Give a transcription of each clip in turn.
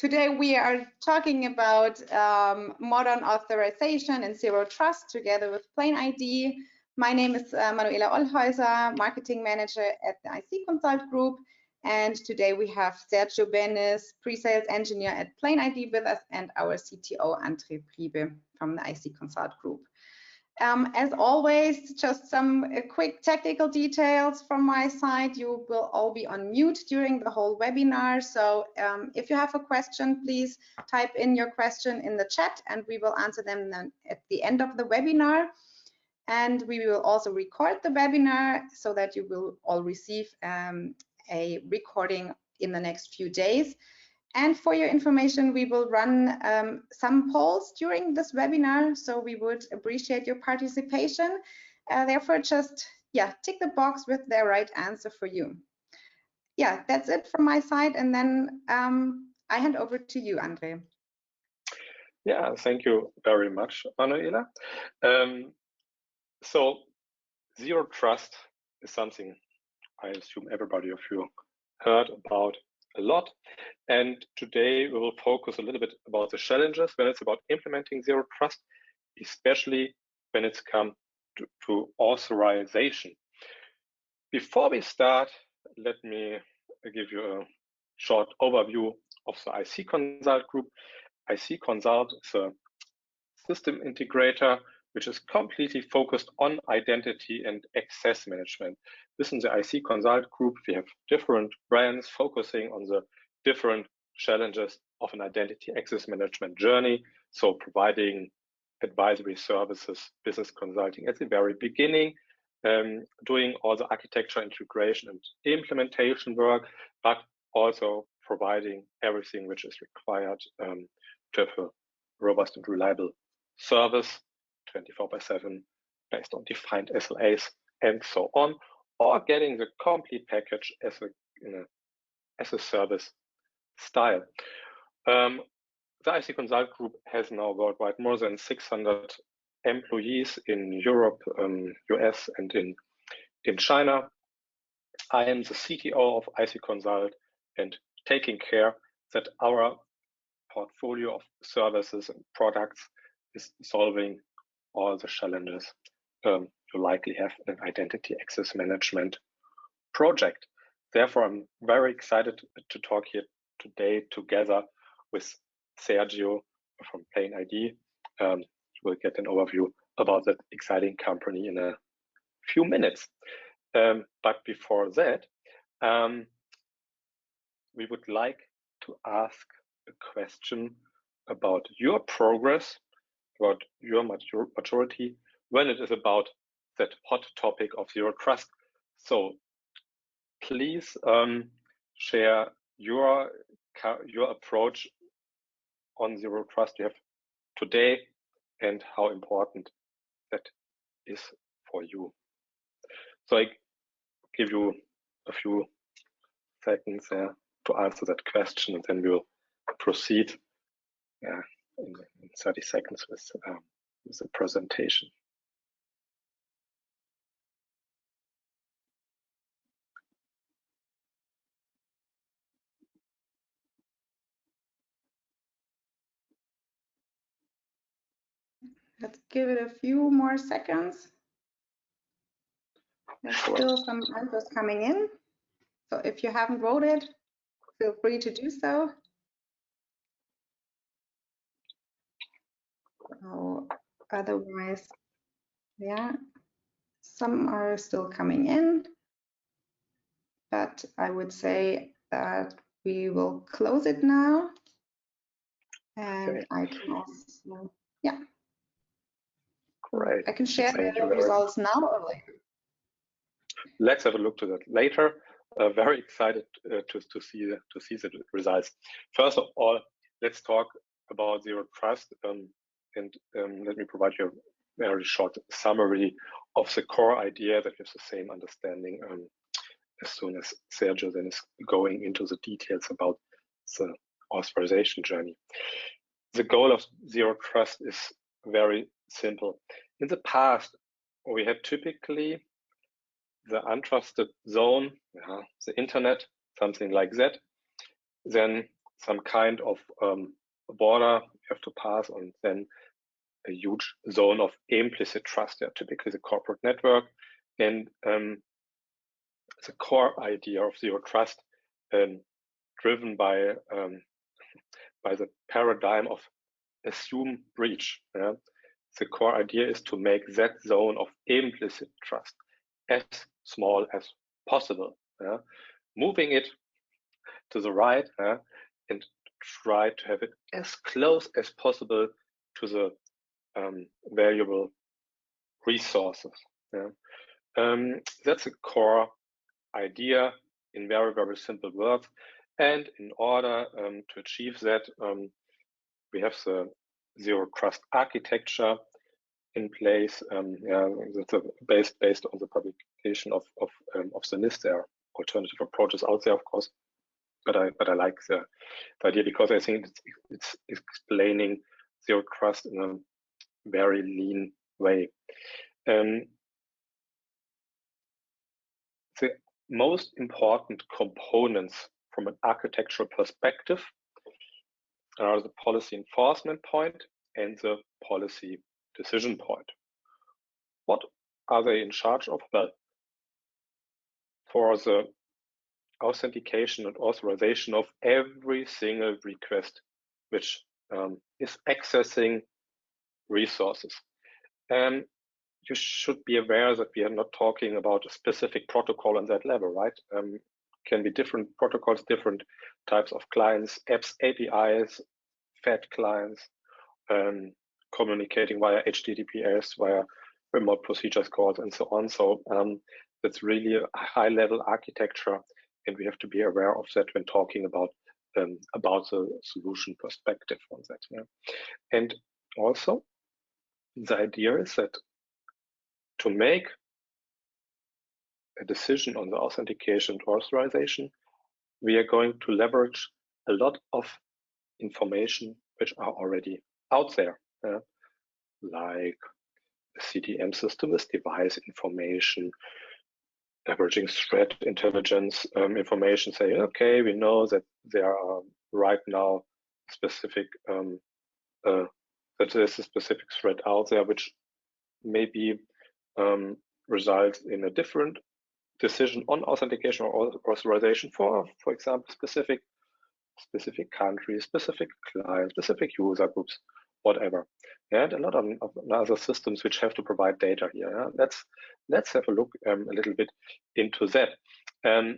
Today we are talking about modern authorization and zero trust together with PlainID. My name is Manuela Ollhäuser, Marketing Manager at the IC Consult Group. And today we have Sergio Benis, Pre-Sales Engineer at PlainID with us, and our CTO, Priebe from the IC Consult Group. As always, just some quick technical details from my side. You will all be on mute during the whole webinar. So if you have a question, please type in your question in the chat and we will answer them then at the end of the webinar. And we will also record the webinar so that you will all receive a recording in the next few days. And for your information, we will run some polls during this webinar, so we would appreciate your participation. Therefore, just tick the box with the right answer for you. Yeah, that's it from my side, and then I hand over to you, Andre. Yeah, thank you very much, Manuela. So, zero trust is something I assume everybody of you heard about a lot, and today we will focus a little bit about the challenges when it's about implementing zero trust, especially when it's come to authorization. Before we start, let me give you a short overview of the IC Consult Group. IC Consult is a system integrator which is completely focused on identity and access management. Within the IC Consult Group, we have different brands focusing on the different challenges of an identity access management journey. So providing advisory services, business consulting at the very beginning, doing all the architecture integration and implementation work, but also providing everything which is required to have a robust and reliable service 24/7 based on defined SLAs and so on, or getting the complete package as a service style. The IC Consult Group has now worldwide more than 600 employees in Europe, US, and in China. I am the CTO of IC Consult and taking care that our portfolio of services and products is solving all the challenges you likely have in an identity access management project. Therefore, I'm very excited to talk here today together with Sergio from PlainID. We'll get an overview about that exciting company in a few minutes. But before that, we would like to ask a question about your progress, about your maturity when it is about that hot topic of zero trust. So please share your approach on zero trust you have today and how important that is for you. So I give you a few seconds there to answer that question, and then we'll proceed in 30 seconds with the presentation. Let's give it a few more seconds. There's still some answers coming in. So if you haven't voted, feel free to do so. Otherwise, yeah, some are still coming in, but I would say that we will close it now. And okay. I can also, yeah. Great. I can share the results now or later. Let's have a look to that later. Very excited to see the results. First of all, let's talk about zero trust, and let me provide you a very short summary of the core idea that gives the same understanding as soon as Sergio then is going into the details about the authorization journey. The goal of zero trust is very simple. In the past, we had typically the untrusted zone, the internet, something like that. Then some kind of border you have to pass, and then a huge zone of implicit trust, typically the corporate network. And the core idea of zero trust, driven by the paradigm of assume breach. The core idea is to make that zone of implicit trust as small as possible, moving it to the right, and try to have it as close as possible to the valuable resources. That's a core idea in very, very simple words. And in order to achieve that, we have the zero trust architecture in place. That's based on the publication of the NIST. There are alternative approaches out there, of course, but I like the idea because I think it's explaining zero trust in a very lean way. The most important components from an architectural perspective are the policy enforcement point and the policy decision point. What are they in charge of? Well, for the authentication and authorization of every single request which is accessing resources. You should be aware that we are not talking about a specific protocol on that level, right? Can be different protocols, different types of clients, apps, APIs, fat clients, communicating via HTTPS, via remote procedures calls, and so on. So that's really a high-level architecture, and we have to be aware of that when talking about the solution perspective on that. And also, the idea is that to make a decision on the authentication and authorization, we are going to leverage a lot of information which are already out there, like a CDM system with device information, leveraging threat intelligence information, saying, okay, we know that there are right now specific that there's a specific threat out there which maybe results in a different decision on authentication or authorization for example, specific countries, specific clients, specific user groups, whatever. And a lot of other systems which have to provide data here. Let's have a look a little bit into that. To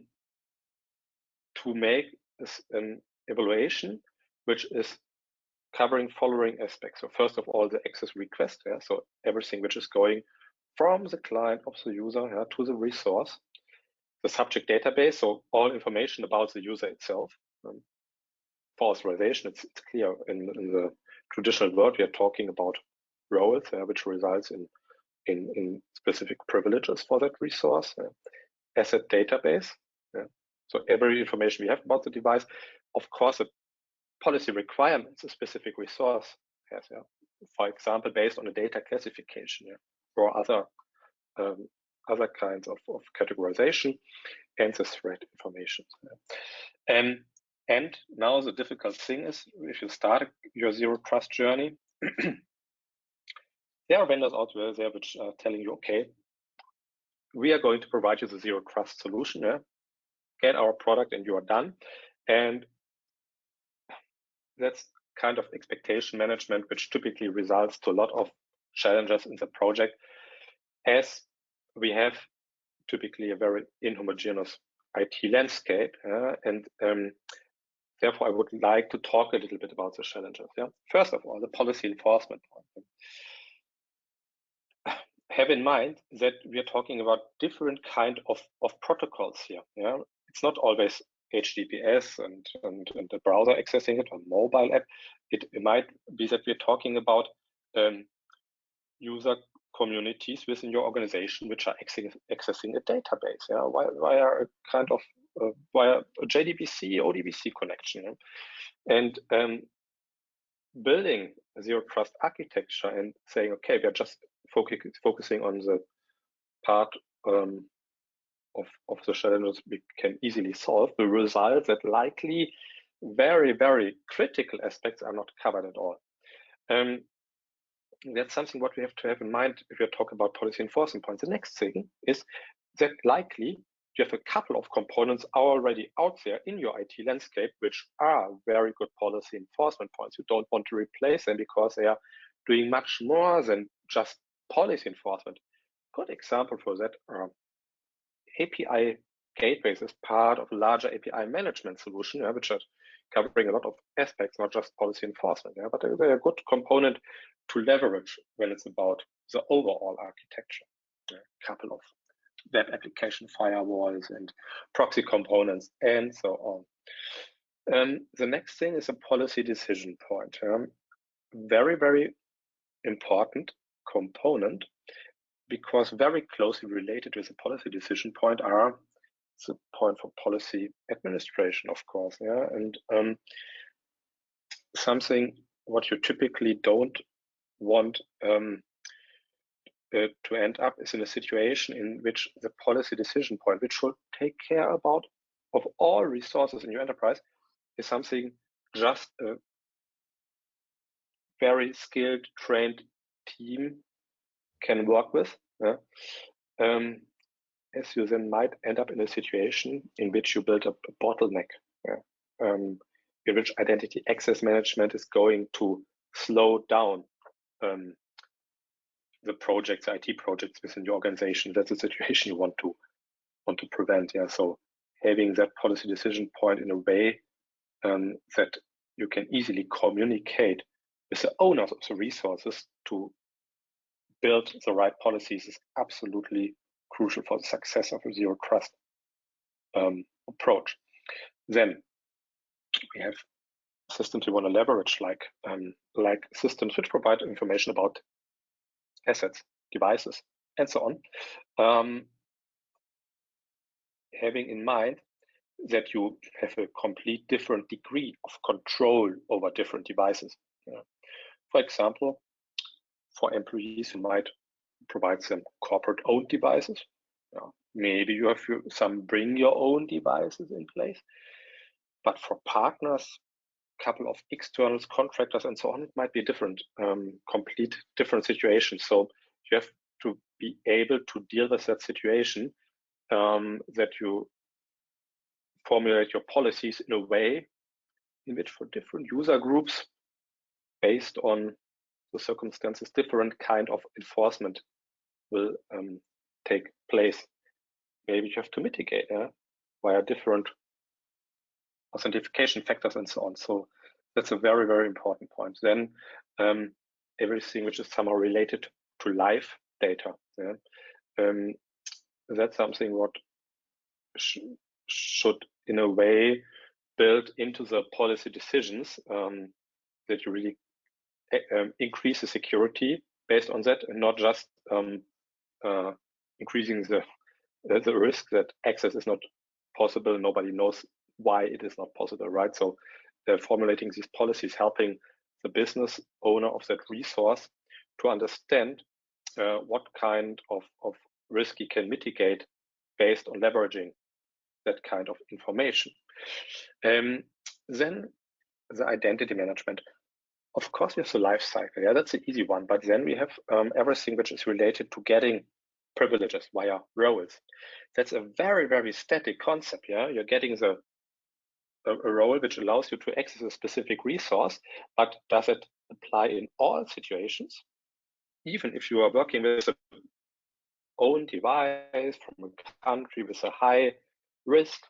make this an evaluation which is covering following aspects. So first of all, the access request. So everything which is going from the client of the user to the resource. The subject database, so all information about the user itself. For authorization, it's clear in the traditional world we are talking about roles, which results in specific privileges for that resource. Asset database, so every information we have about the device. Of course, the policy requirements a specific resource has, for example, based on a data classification, or other kinds of categorization, and the threat information. And now the difficult thing is, if you start your zero trust journey, there are vendors out there which are telling you, okay, we are going to provide you the zero trust solution, get our product and you are done. And that's kind of expectation management, which typically results to a lot of challenges in the project, as we have typically a very inhomogeneous IT landscape, and therefore I would like to talk a little bit about the challenges. First of all, the policy enforcement point. Have in mind that we are talking about different kind of protocols here. It's not always HTTPS and the browser accessing it, or mobile app. It might be that we're talking about user communities within your organization which are accessing a database, via a kind of via a JDBC, ODBC connection, and building a zero trust architecture and saying, okay, we are just focusing on the part of the challenges we can easily solve, will result that likely very, very critical aspects are not covered at all. That's something what we have to have in mind if we're talking about policy enforcement points. The next thing is that likely you have a couple of components already out there in your IT landscape, which are very good policy enforcement points. You don't want to replace them because they are doing much more than just policy enforcement. Good example for that are API gateways as part of a larger API management solution, which are covering a lot of aspects, not just policy enforcement, but they're a good component to leverage when it's about the overall architecture. A couple of web application firewalls and proxy components and so on. The next thing is a policy decision point. Very, very important component, because very closely related with the policy decision point are the point for policy administration, of course, and something what you typically don't want to end up is in a situation in which the policy decision point, which should take care about of all resources in your enterprise, is something just a very skilled, trained team can work with. As you then might end up in a situation in which you build up a bottleneck, in which identity access management is going to slow down the projects, IT projects within your organization. That's a situation you want to prevent. So having that policy decision point in a way that you can easily communicate with the owners of the resources to build the right policies is absolutely crucial for the success of a zero trust approach. Then we have systems we want to leverage, like systems which provide information about assets, devices, and so on. Having in mind that you have a complete different degree of control over different devices. For example, for employees, you might provide some corporate-owned devices. Maybe you have some bring your own devices in place. But for partners, a couple of externals, contractors, and so on, it might be different, complete different situation. So you have to be able to deal with that situation, that you formulate your policies in a way in which for different user groups, based on the circumstances, different kind of enforcement will take place. Maybe you have to mitigate via different authentication factors and so on. So that's a very, very important point. Then everything which is somehow related to live data, that's something what should in a way build into the policy decisions, that you really increase the security based on that, and not just increasing the risk that access is not possible. Nobody knows why it is not possible, right? So formulating these policies, helping the business owner of that resource to understand what kind of risk he can mitigate based on leveraging that kind of information. Then the identity management. Of course, we have the life cycle. That's an easy one. But then we have everything which is related to getting privileges via roles. That's a very, very static concept. You're getting a role which allows you to access a specific resource, but does it apply in all situations? Even if you are working with a own device from a country with a high risk,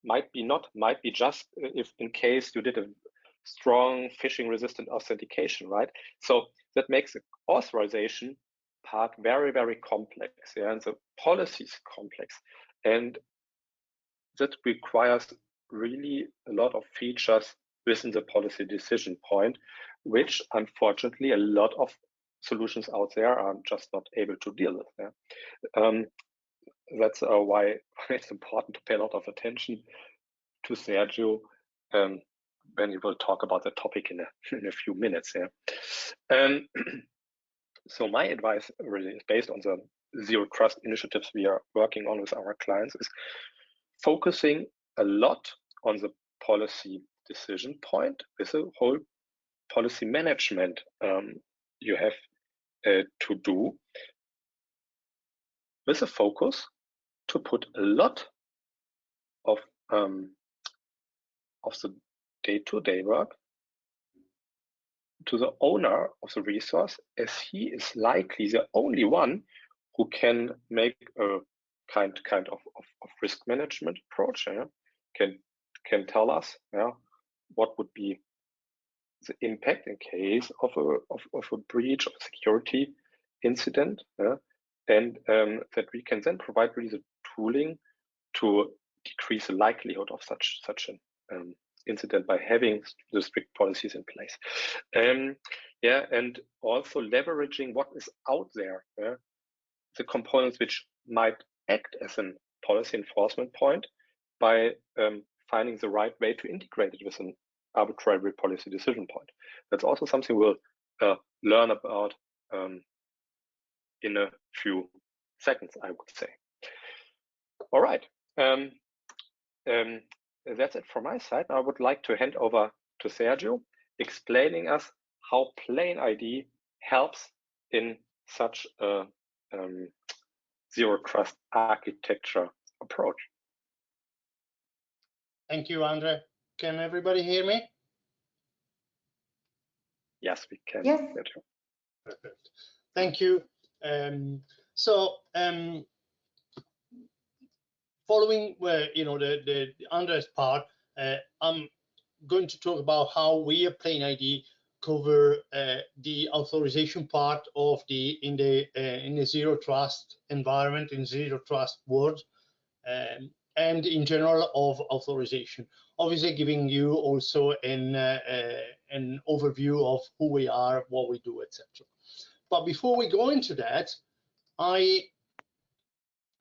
might be just if in case you did a strong phishing resistant authentication, right? So that makes the authorization part very, very complex, and the policy is complex, and that requires really a lot of features within the policy decision point, which unfortunately a lot of solutions out there are just not able to deal with. That's why it's important to pay a lot of attention to Sergio when he will talk about the topic in a few minutes. So my advice really is based on the zero trust initiatives we are working on with our clients, is focusing a lot on the policy decision point with a whole policy management you have to do, with a focus to put a lot of the day-to-day work to the owner of the resource, as he is likely the only one who can make a kind of risk management approach. Can tell us what would be the impact in case of a breach or security incident, and that we can then provide really the tooling to decrease the likelihood of such an incident by having the strict policies in place. And also leveraging what is out there, the components which might act as a policy enforcement point by finding the right way to integrate it with an arbitrary policy decision point. That's also something we'll learn about in a few seconds, I would say. All right. That's it from my side. I would like to hand over to Sergio, explaining us how PlainID helps in such a zero trust architecture approach. Thank you, Andre. Can everybody hear me? Yes, we can. Yes. Perfect. Thank you. Following where the Andre's part, I'm going to talk about how we at PlainID cover the authorization part of in the zero trust environment, in zero trust world, and in general of authorization. Obviously, giving you also an overview of who we are, what we do, etc. But before we go into that, I'm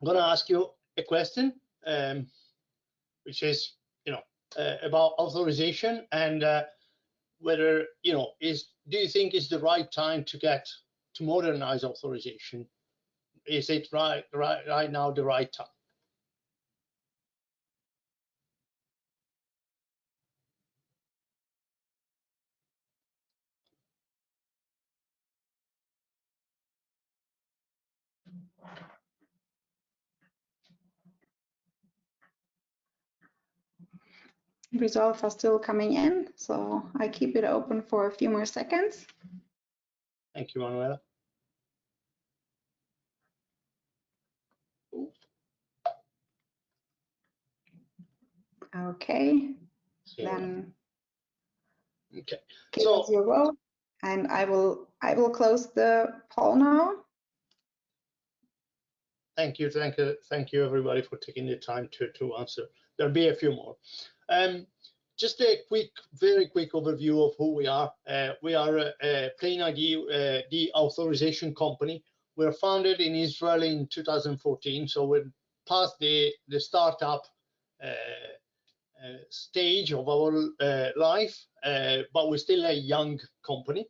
going to ask you a question, which is, about authorization and whether, do you think is the right time to modernize authorization? Is it right now the right time? Results are still coming in, so I keep it open for a few more seconds. Thank you, Manuela. Okay, Yeah. then okay. give us your vote, and I will close the poll now. Thank you, everybody, for taking the time to answer. There'll be a few more. Just a very quick overview of who we are. We are PlainID, the authorization company. We're founded in Israel in 2014, so we're past the startup stage of our life, but we're still a young company.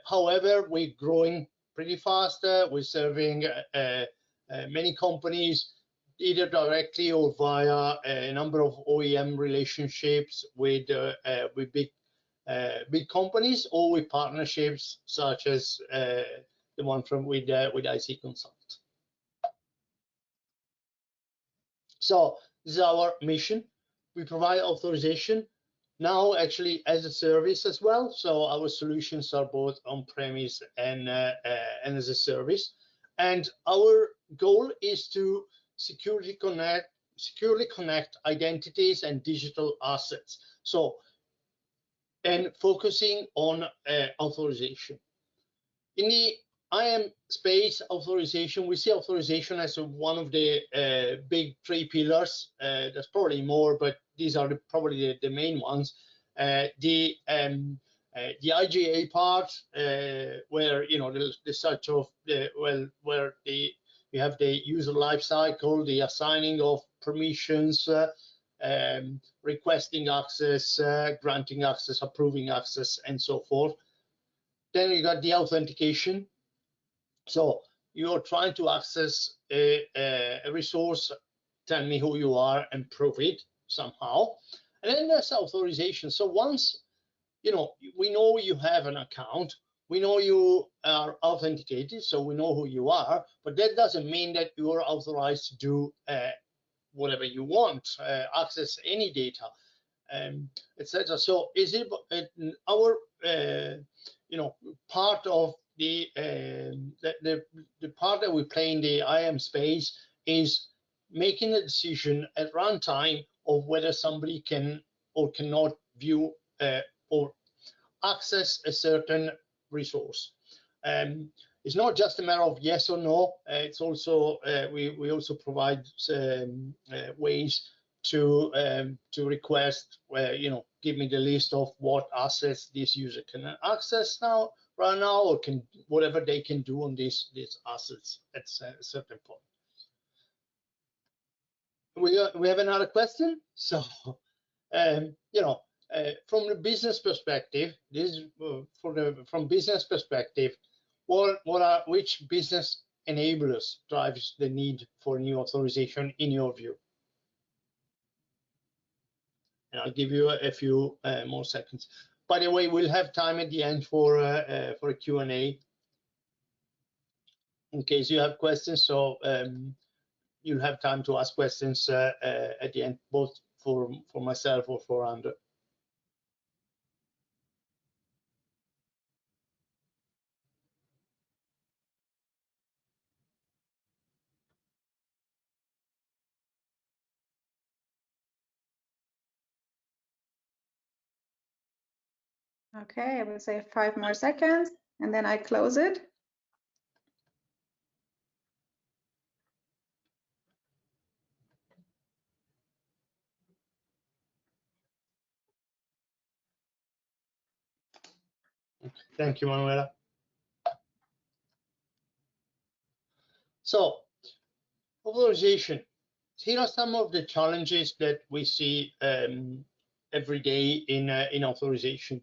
However, we're growing pretty fast. We're serving many companies, either directly or via a number of OEM relationships with big companies, or with partnerships such as the one with IC Consult. So this is our mission. We provide authorization now actually as a service as well. So our solutions are both on-premise and as a service. And our goal is to securely connect identities and digital assets. So, and focusing on authorization. In the IAM space, authorization, we see authorization as one of the big three pillars. There's probably more, but these are probably the main ones. The IGA part, where the such of where you have the user lifecycle, the assigning of permissions, requesting access, granting access, approving access, and so forth. Then you got the authentication. So you're trying to access a resource, tell me who you are, and prove it. somehow. And then there's authorization. So once we know you have an account, we know you are authenticated, so we know who you are, but that doesn't mean that you are authorized to do whatever you want, access any data, etc. So is it our part of the part that we play in the IAM space is making a decision at runtime of whether somebody can or cannot view or access a certain resource. It's not just a matter of yes or no. It's also we also provide ways to request give me the list of what assets this user can access right now, or can whatever they can do on these assets at a certain point. We have another question. So from the business perspective, from business perspective, which business enablers drives the need for new authorization in your view? And I'll give you a few more seconds. By the way, we'll have time at the end for a Q&A in case you have questions. So you'll have time to ask questions at the end, both for myself or for Andre. Okay, I will say 5 more seconds and then I close it. Thank you, Manuela. So, authorization. Here are some of the challenges that we see every day in authorization.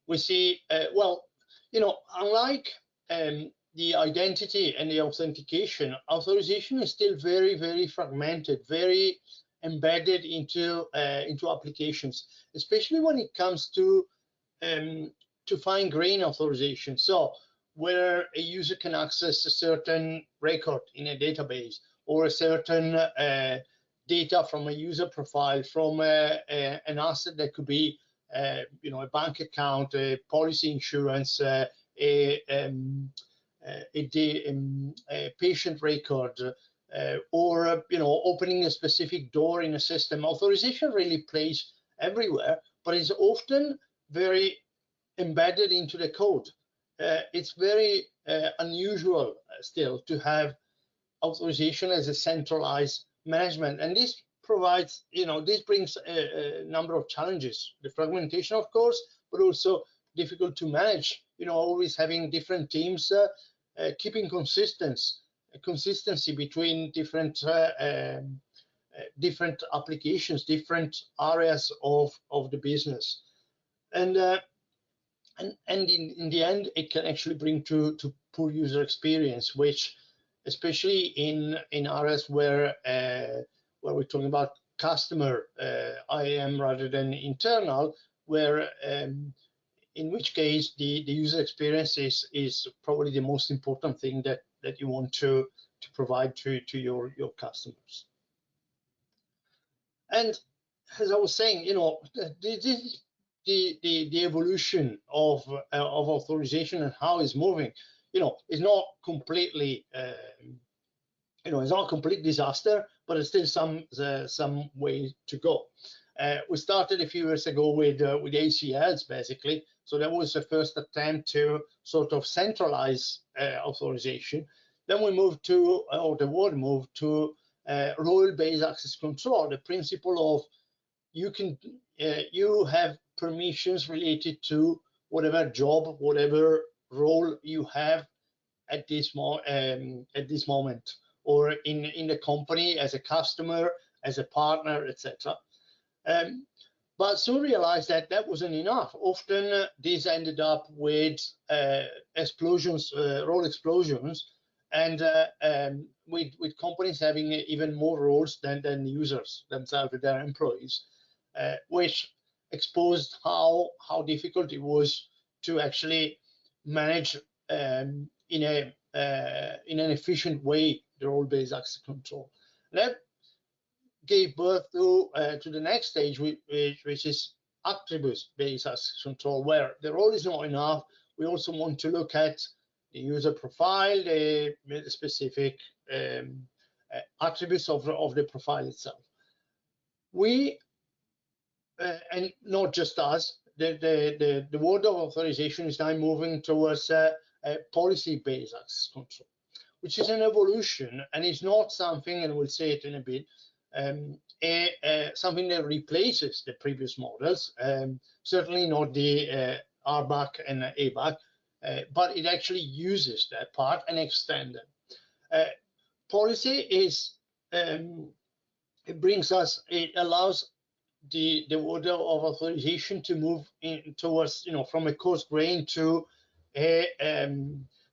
We see, unlike the identity and the authentication, authorization is still very, very fragmented, very embedded into applications, especially when it comes to fine-grained authorization. So where a user can access a certain record in a database, or a certain data from a user profile, from an asset that could be a bank account, a policy insurance, a patient record, or opening a specific door in a system. Authorization really plays everywhere, but is often very embedded into the code. It's very unusual still to have authorization as a centralized management, and this provides, this brings a number of challenges. The fragmentation, of course, but also difficult to manage. Always having different teams, keeping consistency between different applications, different areas of the business, and in the end, it can actually bring to poor user experience, which, especially in areas where we're talking about customer IAM rather than internal, where in which case the user experience is probably the most important thing that you want to provide to your customers. And as I was saying, the evolution of authorization and how it's moving, is not completely, it's not a complete disaster, but it's still some way to go. We started a few years ago with ACLs, basically. So that was the first attempt to sort of centralize authorization. Then we moved to, or the world moved to role-based access control, the principle of you have permissions related to whatever job, whatever role you have at this moment, or in the company, as a customer, as a partner, etc. But soon realized that that wasn't enough. Often these ended up with explosions, role explosions, and with companies having even more roles than users themselves, their employees, which exposed how difficult it was to actually manage in an efficient way the role-based access control. That gave birth to the next stage, which is attribute-based access control, where the role is not enough. We also want to look at the user profile, the specific attributes of the profile itself. We and not just us, the world of authorization is now moving towards policy-based access control, which is an evolution, and it's not something, and we'll say it in a bit, something that replaces the previous models, certainly not the RBAC and ABAC, but it actually uses that part and extends them. Policy is, it allows the order of authorization to move in towards, from a coarse grain to a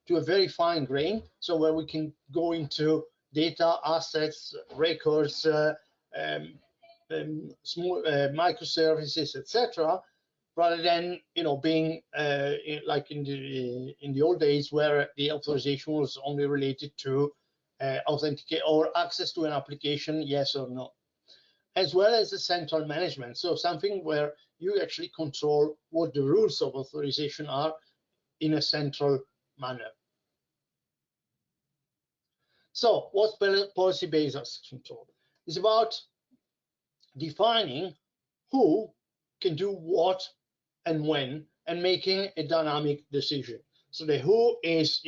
very fine grain, so where we can go into data, assets, records, small microservices, etc., rather than being like in the old days where the authorization was only related to authenticate or access to an application, yes or no, as well as the central management. So something where you actually control what the rules of authorization are in a central manner. So what's policy-based access control? It's about defining who can do what and when, and making a dynamic decision. So the who is,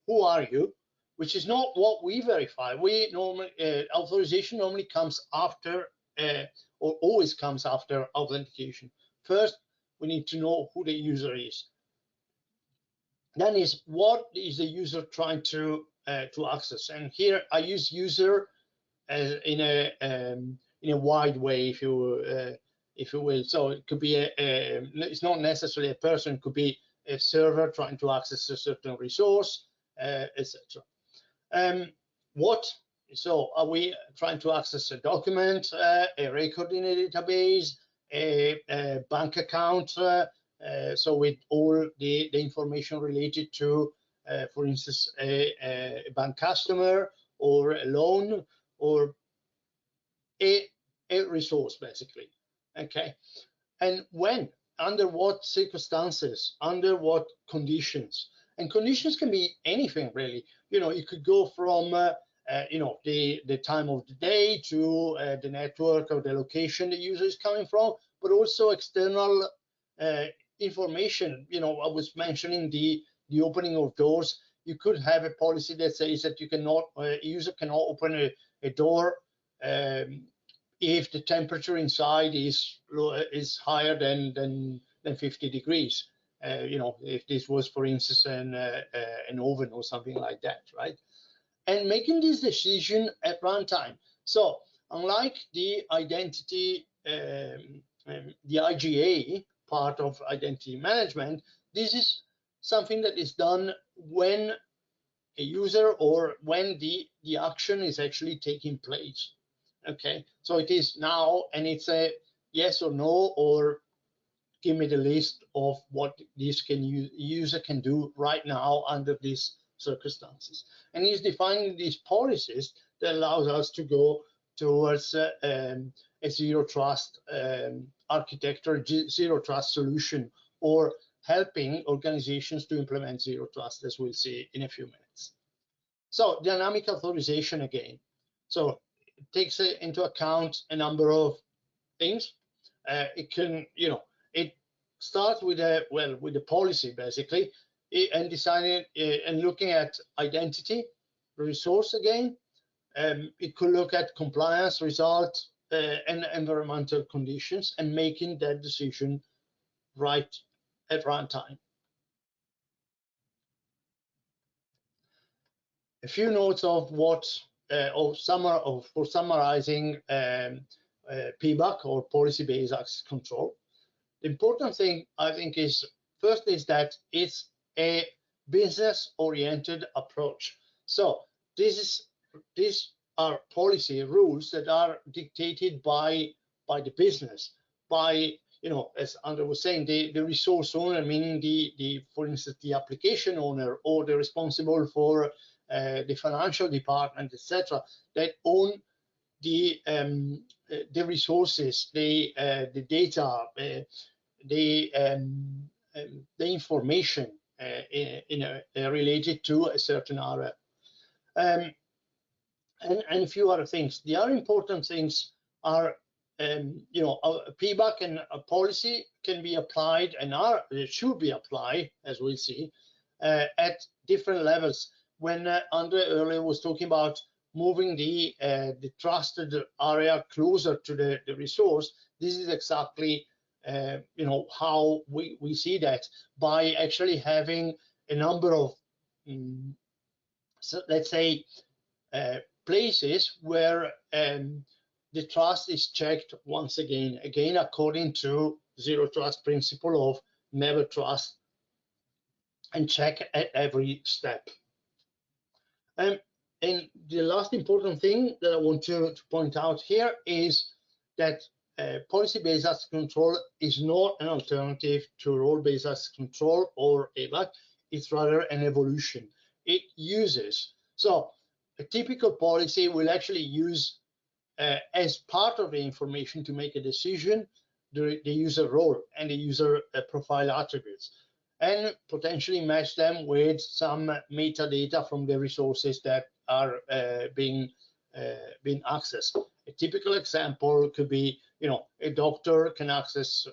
who are you, which is not what we verify. We normally, authorization normally comes after, or always comes after authentication. First, we need to know who the user is. Then is, what is the user trying to access? And here I use user in a wide way, if you will. So it could be it's not necessarily a person. It could be a server trying to access a certain resource, etc. What? So are we trying to access a document, a record in a database, a bank account? So with all the information related to, for instance, a bank customer, or a loan, or a resource, basically. Okay. And when, under what circumstances, under what conditions? And conditions can be anything, really. It could go from the time of the day to the network or the location the user is coming from, but also external information. I was mentioning the opening of doors. You could have a policy that says that you cannot, a user cannot open a door if the temperature inside is higher than 50 degrees. If this was, for instance, an oven or something like that, right? And making this decision at runtime. So unlike the identity, the IGA part of identity management, this is something that is done when a user, or when the action is actually taking place. Okay, so it is now, and it's a yes or no, or give me the list of what this user can do right now under these circumstances. And he's defining these policies that allows us to go towards a zero trust architecture, zero trust solution, or helping organizations to implement zero trust, as we'll see in a few minutes. So dynamic authorization again. So it takes into account a number of things. It can, it starts with the policy, basically, and designing and looking at identity, resource again. It could look at compliance, result, and environmental conditions, and making that decision right at runtime. A few notes of what, for summarizing PBAC, or policy-based access control. The important thing, I think, is first is that it's a business-oriented approach. So this is these are policy rules that are dictated by the business, by, as Andre was saying, the resource owner, meaning for instance, the application owner or the responsible for the financial department, etc., that own the resources, the data, the information related to a certain area. And a few other things. The other important things are, a PBAC and a policy can be applied and should be applied, as we'll see, at different levels. When Andre earlier was talking about moving the trusted area closer to the resource, this is exactly how we see that, by actually having a number of, so let's say, places where the trust is checked once again according to zero trust principle of never trust, and check at every step. And the last important thing that I want to point out here is that policy-based access control is not an alternative to role-based access control or ABAC. It's rather an evolution. It uses, so a typical policy will actually use as part of the information to make a decision the user role and the user profile attributes, and potentially match them with some metadata from the resources that are being accessed. A typical example could be, a doctor can access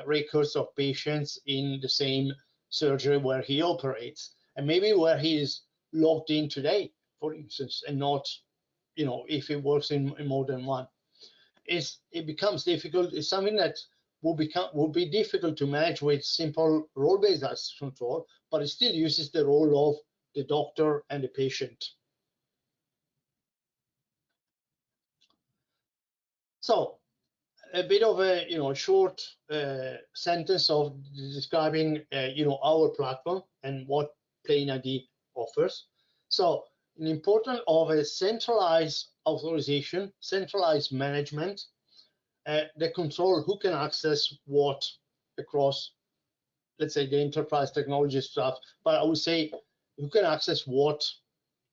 records of patients in the same surgery where he operates, and maybe where he is logged in today, for instance, and not, if it works in more than one. It becomes difficult. It's something that will be difficult to manage with simple role-based access control, but it still uses the role of the doctor and the patient. So a bit of a short sentence of describing our platform and what PlainID offers. So an important of a centralized authorization, centralized management, that control who can access what across, let's say, the enterprise technology stuff, but I would say who can access what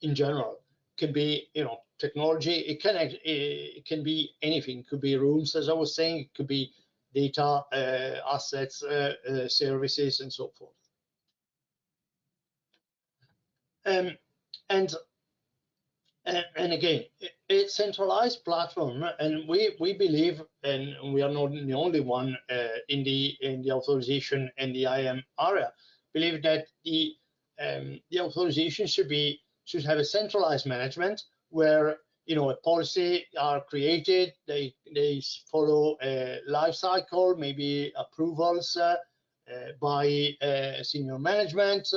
in general. Can be, technology. It can be anything. It could be rooms, as I was saying. It could be data, assets, services, and so forth. And again, it's centralized platform, and we believe, and we are not the only one in the authorization and the IAM area, believe that the authorization should have a centralized management where a policy are created, they follow a life cycle, maybe approvals by senior management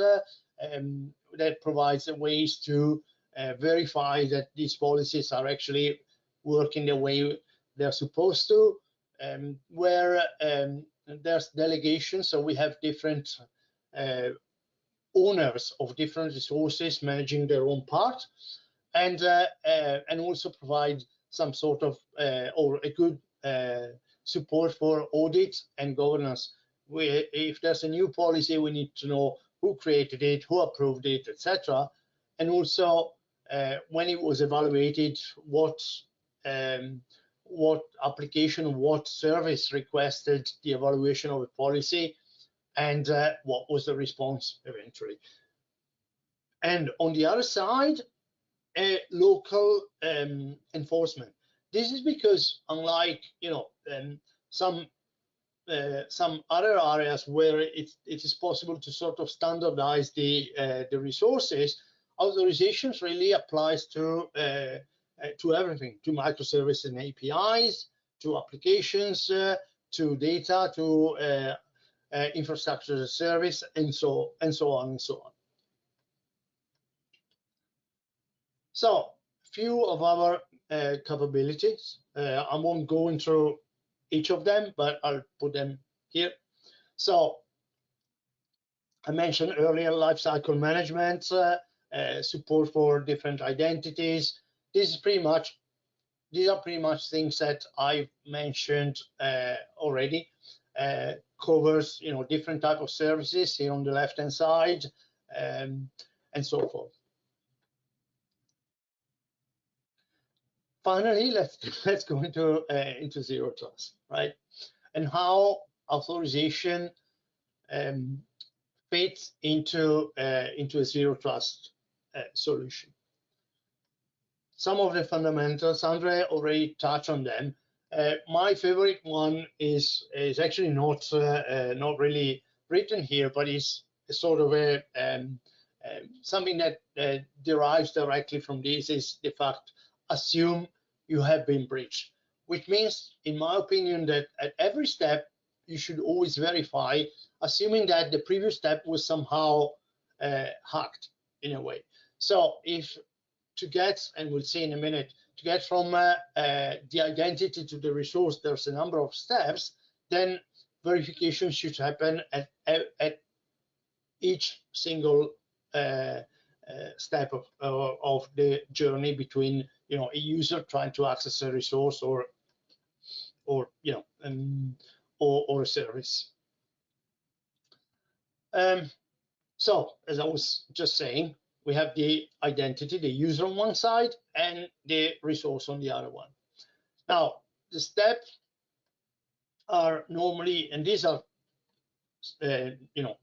that provides ways to verify that these policies are actually working the way they're supposed to, where there's delegation, so we have different owners of different resources managing their own part, and also provide some sort of or a good support for audit and governance. If there's a new policy, we need to know who created it, who approved it, etc. And also when it was evaluated, what application, what service requested the evaluation of a policy, and what was the response eventually. And on the other side, local enforcement. This is because, unlike some other areas where it is possible to sort of standardize the resources, authorizations really applies to everything, to microservices and APIs, to applications, to data, to infrastructure as a service, and so on and so on. So, few of our capabilities. I won't go into each of them, but I'll put them here. So, I mentioned earlier lifecycle management, support for different identities, these are pretty much things that I've mentioned already. Covers, you know, different type of services here on the left-hand side, and so forth. Finally, let's go into zero trust, right? And how authorization fits into a zero trust solution. Some of the fundamentals, Andre already touched on them. My favorite one is actually not really written here, but is sort of a something that derives directly from this, is the fact: assume you have been breached, which means, in my opinion, that at every step you should always verify, assuming that the previous step was somehow hacked in a way. So if to get, and we'll see in a minute, to get from the identity to the resource, there's a number of steps, then verification should happen at each single step of the journey between, you know, a user trying to access a resource or you know, or a service. So as I was just saying, we have the identity, the user on one side, and the resource on the other one. Now, the steps are normally, and these are, you know,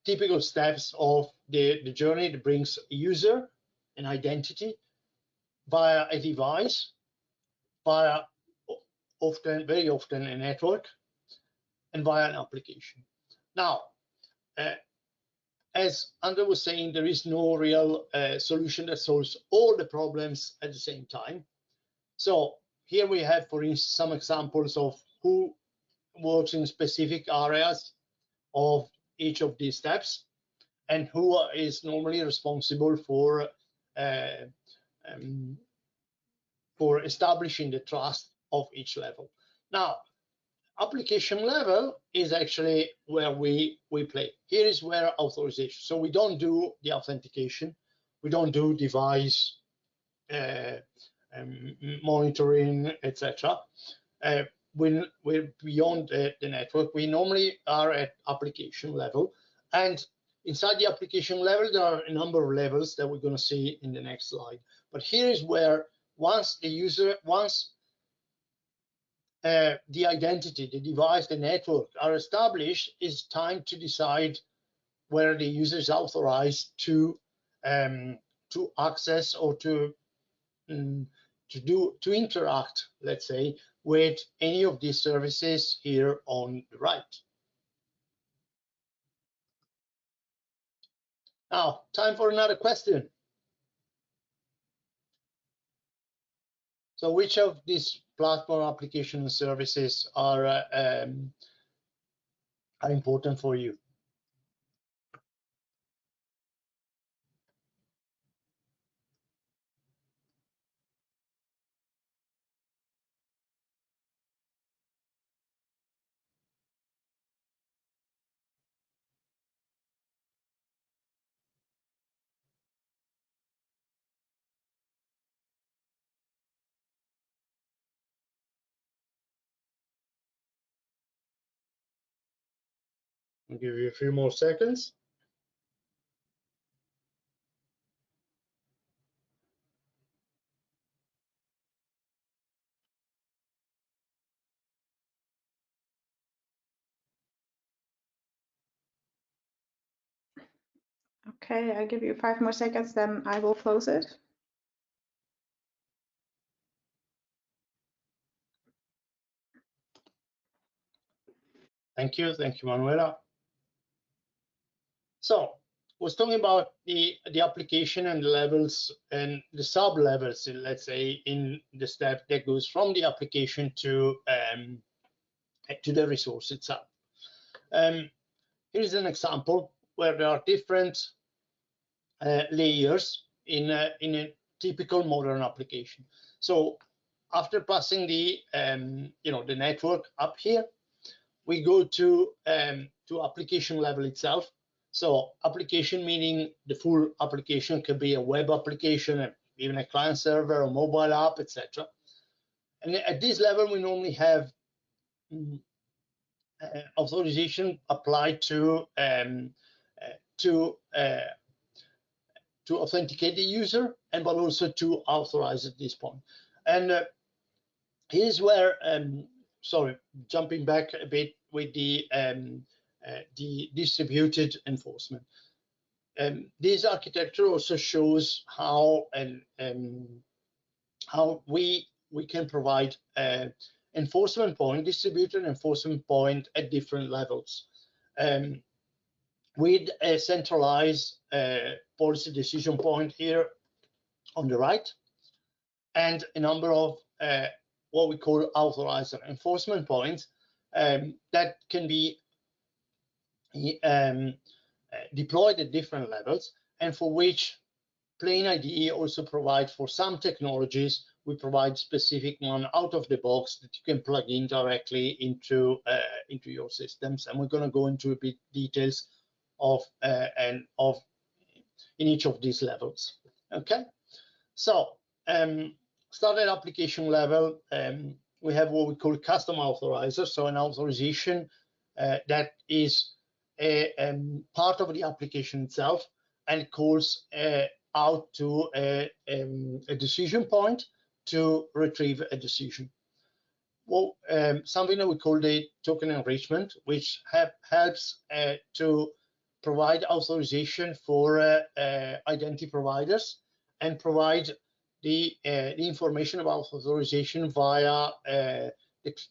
typical steps of the journey that brings a user, an identity, via a device, via very often a network, and via an application. Now, as Andre was saying, there is no real solution that solves all the problems at the same time. So here we have, for instance, some examples of who works in specific areas of each of these steps and who is normally responsible for establishing the trust of each level. Now, application level is actually where we play. Here is where authorization. So we don't do the authentication, we don't do device monitoring, etc. We're beyond the network. We normally are at application level, and inside the application level there are a number of levels that we're going to see in the next slide. But here is where once the identity, the device, the network are established, it's time to decide whether the user is authorized to access or to interact, let's say, with any of these services here on the right. Now, time for another question. So which of these platform application and services are important for you? I'll give you a few more seconds. Okay, I'll give you 5 more seconds, then I will close it. Thank you, Manuela. So, was talking about the application and the levels and the sub levels, let's say, in the step that goes from the application to the resource itself. Here's an example where there are different layers in a typical modern application. So after passing the the network up here, we go to application level itself. So application meaning the full application can be a web application, even a client server, or mobile app, etc. And at this level, we normally have authorization applied to authenticate the user, but also to authorize at this point. And here's where, sorry, jumping back a bit with the distributed enforcement. This architecture also shows how how we can provide enforcement point, distributed enforcement point at different levels, with a centralized policy decision point here on the right, and a number of what we call authorizer enforcement points that can be deployed at different levels, and for which PlainID also provides, for some technologies, we provide specific one out of the box that you can plug in directly into your systems. And we're going to go into a bit details of in each of these levels. Okay, so started application level, we have what we call custom authorizer, so an authorization that is a part of the application itself and calls out to a decision point to retrieve a decision. Well, something that we call the token enrichment, which helps to provide authorization for identity providers and provide the information about authorization via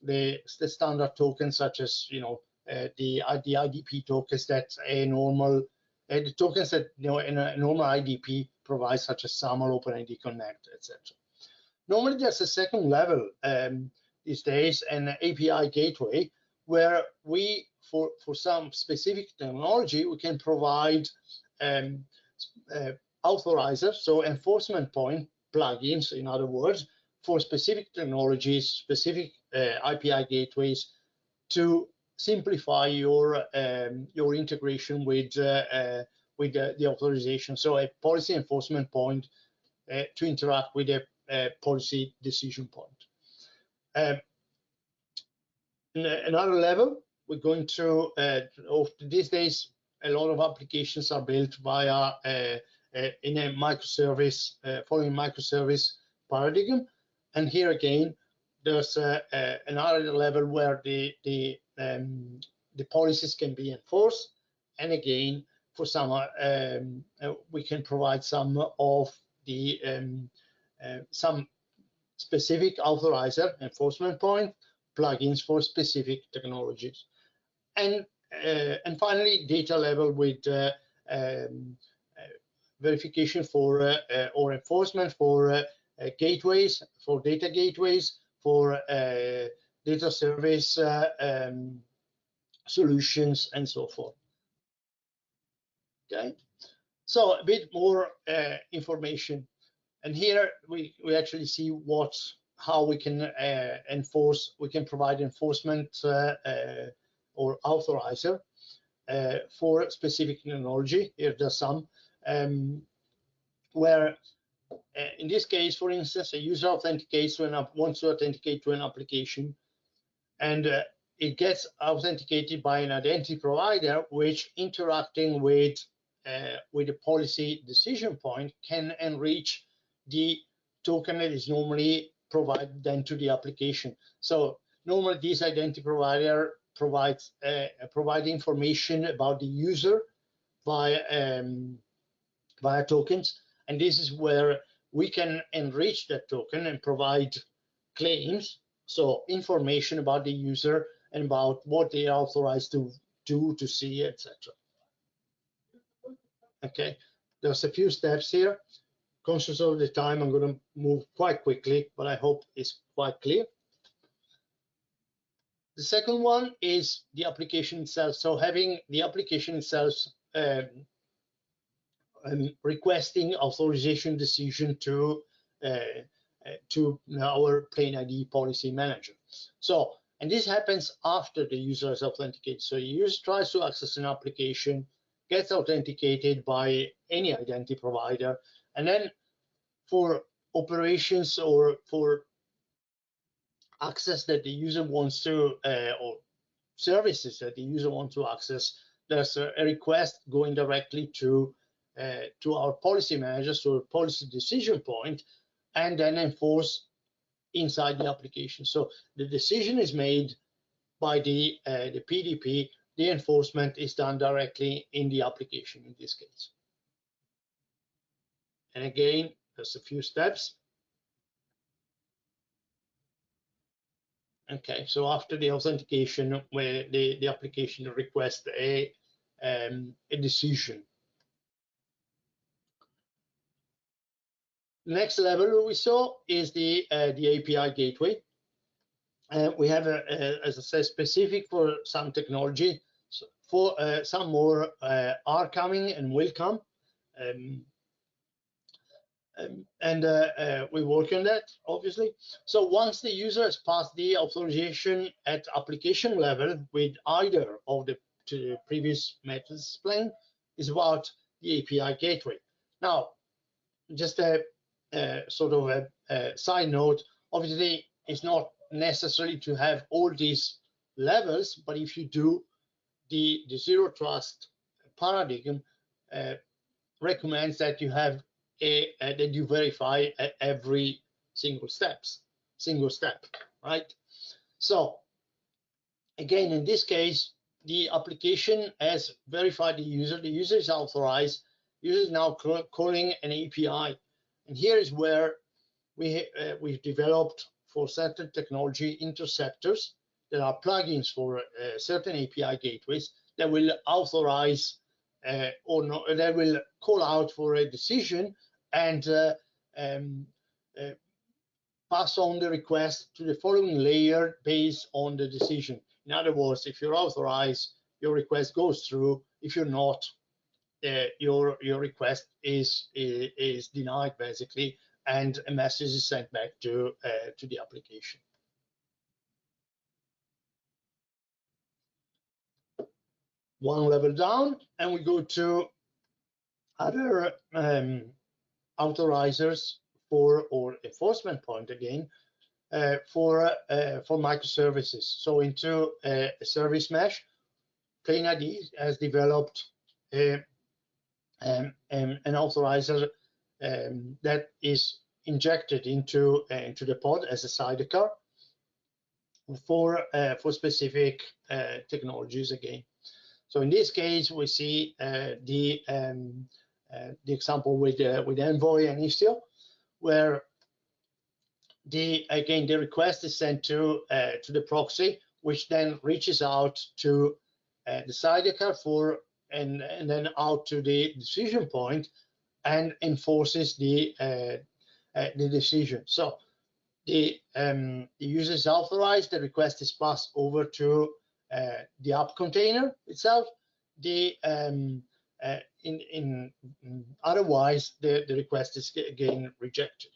the standard tokens, such as the IDP tokens that a normal the tokens that in a normal IDP provides, such as SAML, OpenID Connect, etc. Normally, there's a second level these days, an API gateway, where we, for some specific technology, we can provide authorizers, so enforcement point plugins, in other words, for specific technologies, specific API gateways, to simplify your integration with the authorization. So a policy enforcement point to interact with a policy decision point. Another level, we're going to, these days, a lot of applications are built via in a microservice, following microservice paradigm. And here again, there's another level where the policies can be enforced. And again, for some, we can provide some of the some specific authorizer enforcement point plugins for specific technologies. And finally, data level with verification for or enforcement for gateways, for data gateways, for data service solutions, and so forth. Okay, so a bit more information, and here we actually see how we can enforce. We can provide enforcement or authorizer for specific technology. Here there's some where in this case, for instance, a user authenticates wants to authenticate to an application, and it gets authenticated by an identity provider, which interacting with a policy decision point can enrich the token that is normally provided then to the application. So normally this identity provider provides information about the user via tokens, and this is where we can enrich that token and provide claims, so information about the user and about what they are authorized to do, to see, etc. Okay, there's a few steps here. Conscious of the time, I'm going to move quite quickly, but I hope it's quite clear. The second one is the application itself. So having the application itself requesting authorization decision to our PlainID policy manager. So, and this happens after the user is authenticated. So the user tries to access an application, gets authenticated by any identity provider, and then for operations or for access that the user wants to, or services that the user wants to access, there's a request going directly to our policy managers, to a policy decision point, and then enforce inside the application. So the decision is made by the PDP, the enforcement is done directly in the application in this case. And again, there's a few steps. Okay, so after the authentication, where the application requests a decision. The next level we saw is the API gateway. We have, as I said, specific for some technology. So for some more are coming and will come. We work on that, obviously. So once the user has passed the authorization at application level with either of the previous methods explained, is about the API gateway. Now, just a sort of a side note, obviously, it's not necessary to have all these levels, but if you do, the zero trust paradigm recommends that you have that you verify at every single step, right? So again, in this case, the application has verified the user is authorized, user is now calling an API. And here is where we've developed for certain technology interceptors that are plugins for certain API gateways that will authorize or not, that will call out for a decision and pass on the request to the following layer based on the decision. In other words, if you're authorized, your request goes through. If you're not, your request is denied basically, and a message is sent back to the application. One level down, and we go to other authorizers for, or enforcement point again, for microservices. So into a service mesh, PlainID has developed an authorizer that is injected into the pod as a sidecar for specific technologies again. So in this case, we see the example with Envoy and Istio, where the request is sent to the proxy, which then reaches out to the sidecar and then out to the decision point and enforces the decision. So the user is authorized, the request is passed over to the app container itself. Otherwise, the request is again rejected.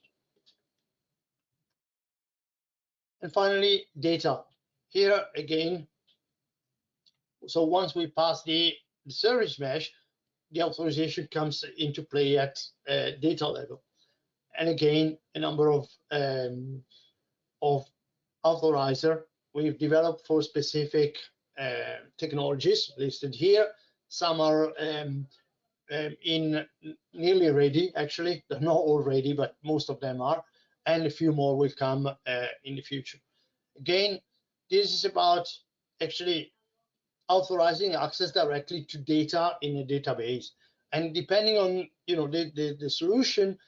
And finally, data. Here again, so once we pass the service mesh, the authorization comes into play at data level. And again, a number of authorizer we've developed for specific technologies listed here. Some are in nearly ready, actually. They're not all ready, but most of them are. And a few more will come in the future. Again, this is about actually authorizing access directly to data in a database. And depending on the solution,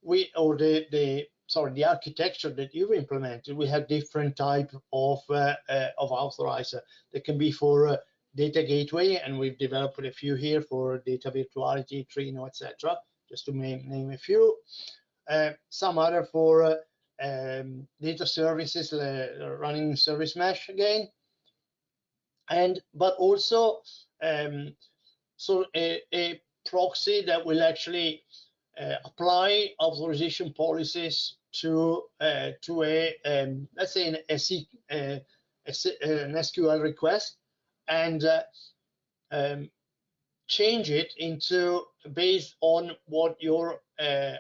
the architecture that you've implemented, we have different type of authorizer. That can be for data gateway, and we've developed a few here for data virtuality, Trino, etc. Just to name a few. Some other for data services running service mesh again, but also so a proxy that will actually apply authorization policies to a let's say an SQL request, and change it into based on what you're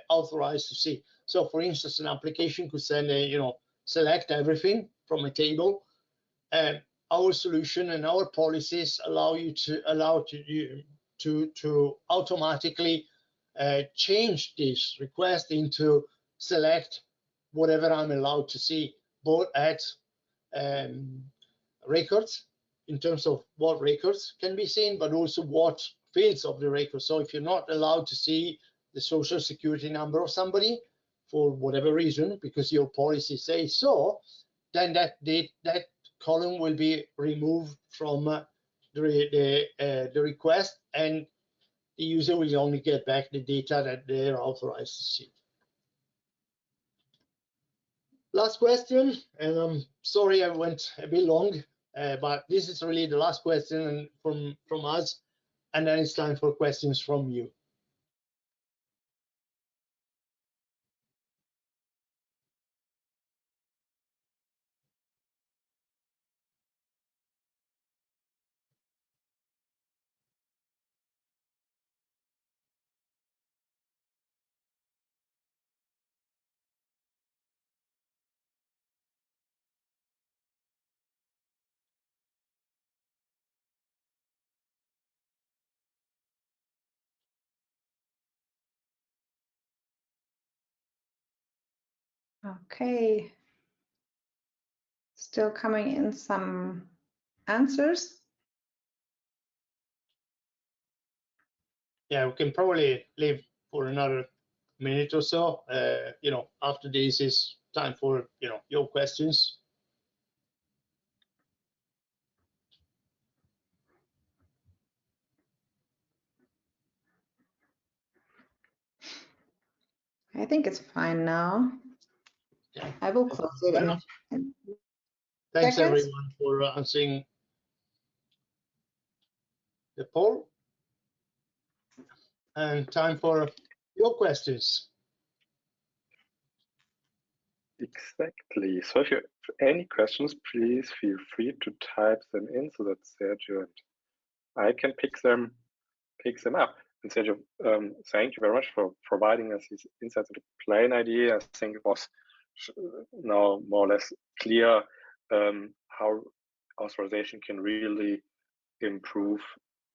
authorized to see. So for instance, an application could send a, select everything from a table. Our solution and our policies allow you to automatically change this request into select whatever I'm allowed to see, both at records, in terms of what records can be seen, but also what fields of the record. So if you're not allowed to see the social security number of somebody for whatever reason, because your policy says so, then that column will be removed from the request, and the user will only get back the data that they're authorized to see. Last question, and I'm sorry I went a bit long, but this is really the last question from us, and then it's time for questions from you. Okay. Still coming in some answers. Yeah, we can probably leave for another minute or so. After this is time for your questions. I think it's fine now. Yeah. I will close it in Thanks seconds. everyone for answering the poll. And time for your questions. Exactly. So if you have any questions, please feel free to type them in so that Sergio and I can pick them up. And Sergio, thank you very much for providing us these insights into PlainID. I think it was now more or less clear how authorization can really improve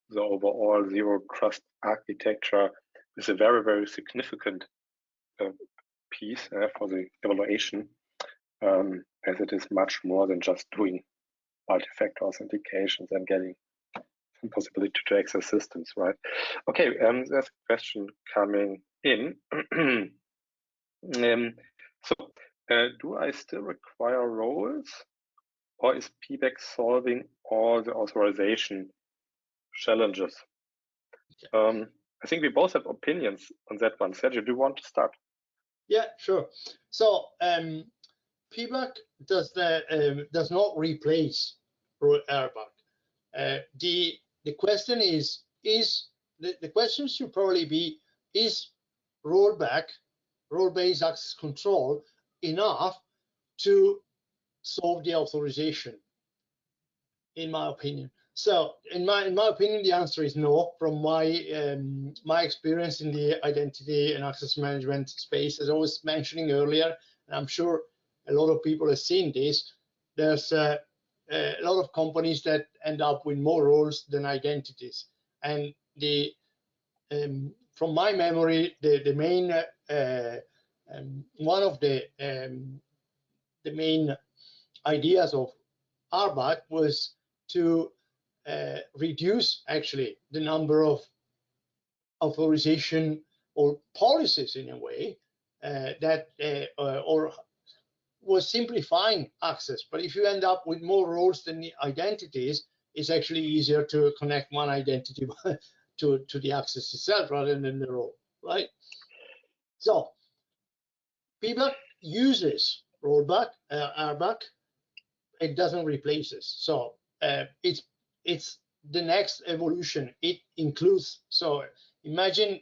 the overall zero trust architecture. It's a very, very significant piece for the evaluation, as it is much more than just doing multi-factor authentications and getting some possibility to access systems, right? Okay, there's a question coming in. Do I still require roles, or is Priebe solving all the authorization challenges? I think we both have opinions on that one. Sergio, do you want to start? Yeah, sure. So Priebe does not replace airbag. The question is the question should probably be, is role-based access control enough to solve the authorization, in my opinion? So in my opinion, the answer is no. From my experience in the identity and access management space, as I was mentioning earlier, and I'm sure a lot of people have seen this, there's a lot of companies that end up with more roles than identities. And from my memory, the main one of the main ideas of RBAC was to reduce actually the number of authorization or policies in a way that or was simplifying access. But if you end up with more roles than the identities, it's actually easier to connect one identity to the access itself rather than the role, right? So Priebe uses rollback, RBAC. It doesn't replace this. So it's the next evolution. It includes, so imagine,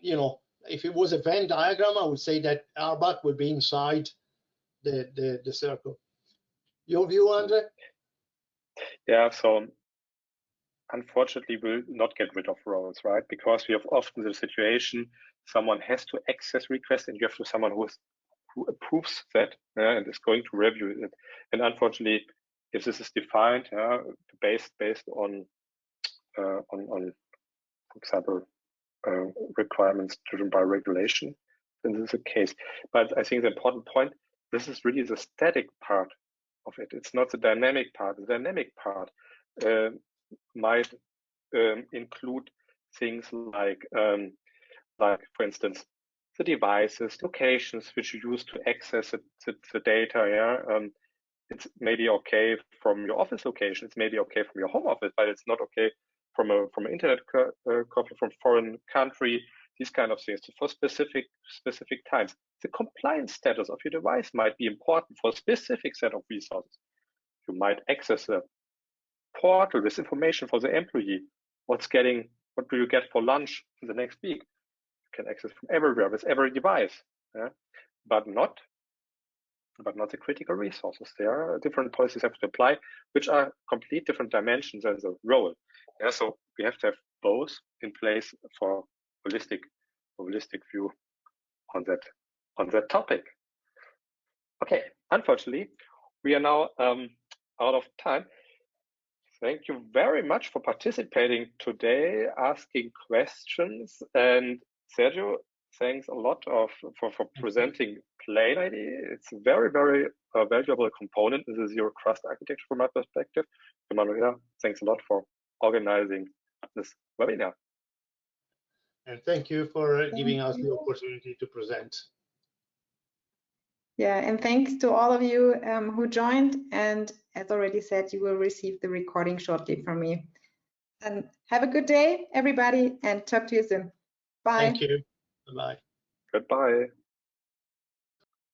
if it was a Venn diagram, I would say that RBAC would be inside the circle. Your view, Andre? Yeah, so unfortunately will not get rid of roles, right? Because we have often the situation someone has to access request and you have to someone who approves that and is going to review it. And unfortunately, if this is defined based on for example, requirements driven by regulation, then this is the case. But I think the important point, this is really the static part of it. It's not the dynamic part. The dynamic part might include things like, for instance, the devices, locations which you use to access the data. It's maybe okay from your office location. It's maybe okay from your home office, but it's not okay from an internet copy from foreign country. These kind of things for specific times. The compliance status of your device might be important for a specific set of resources. You might access a portal with information for the employee. What do you get for lunch in the next week? You can access from everywhere with every device, but not the critical resources. There are different policies have to apply, which are complete different dimensions as a role. So we have to have both in place for holistic view on that topic. Okay, unfortunately, we are now out of time. Thank you very much for participating today, asking questions, and Sergio, thanks a lot for presenting PlainID. It's a very, very valuable component in the Zero Trust architecture from my perspective. Manuela, thanks a lot for organizing this webinar. And thank you for giving us the opportunity to present. Yeah, and thanks to all of you who joined. And as already said, you will receive the recording shortly from me. And have a good day, everybody, and talk to you soon. Bye. Thank you. Bye-bye. Goodbye.